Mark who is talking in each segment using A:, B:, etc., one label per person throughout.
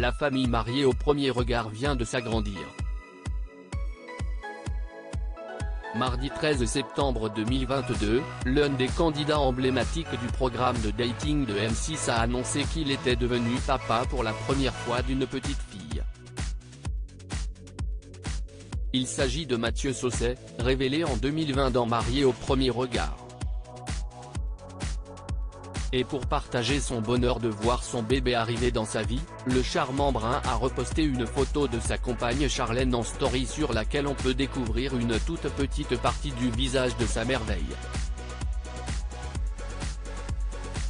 A: la famille mariée au premier regard vient de s'agrandir. Mardi 13 septembre 2022, l'un des candidats emblématiques du programme de dating de M6 a annoncé qu'il était devenu papa pour la première fois d'une petite fille. Il s'agit de Mathieu Saucet, révélé en 2020 dans Marié au premier regard. Et pour partager son bonheur de voir son bébé arriver dans sa vie, le charmant brun a reposté une photo de sa compagne Charlène en story sur laquelle on peut découvrir une toute petite partie du visage de sa merveille.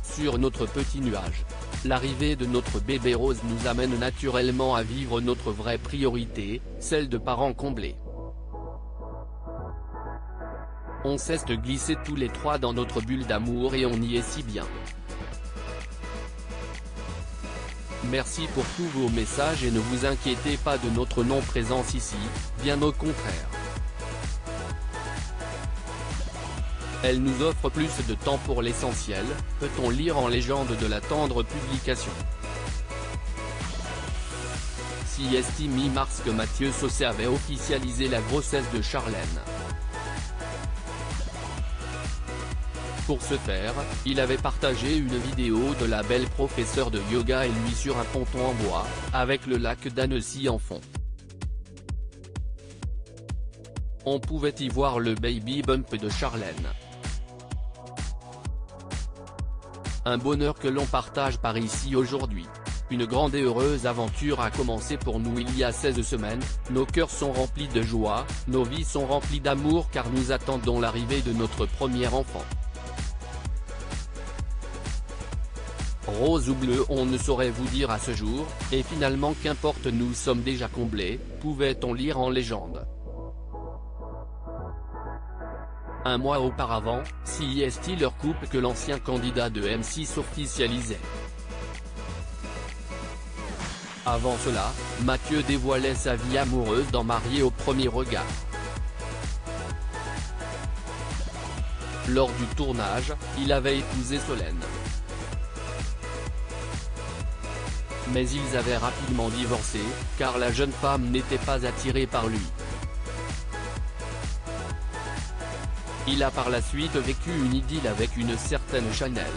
A: Sur notre petit nuage, l'arrivée de notre bébé rose nous amène naturellement à vivre notre vraie priorité, celle de parents comblés. On cesse de glisser tous les trois dans notre bulle d'amour et on y est si bien. Merci pour tous vos messages et ne vous inquiétez pas de notre non-présence ici, bien au contraire. Elle nous offre plus de temps pour l'essentiel, peut-on lire en légende de la tendre publication. Si estime mi-mars que Mathieu Saucet avait officialisé la grossesse de Charlène. Pour ce faire, il avait partagé une vidéo de la belle professeure de yoga et lui sur un ponton en bois, avec le lac d'Annecy en fond. On pouvait y voir le baby bump de Charlène. Un bonheur que l'on partage par ici aujourd'hui. Une grande et heureuse aventure a commencé pour nous il y a 16 semaines, nos cœurs sont remplis de joie, nos vies sont remplies d'amour car nous attendons l'arrivée de notre premier enfant. Rose ou bleu on ne saurait vous dire à ce jour, et finalement qu'importe nous sommes déjà comblés, pouvait-on lire en légende. Un mois auparavant, si est-il leur couple que l'ancien candidat de M6 officialisait. Avant cela, Mathieu dévoilait sa vie amoureuse dans Marié au premier regard. Lors du tournage, il avait épousé Solène. Mais ils avaient rapidement divorcé, car la jeune femme n'était pas attirée par lui. Il a par la suite vécu une idylle avec une certaine Chanel.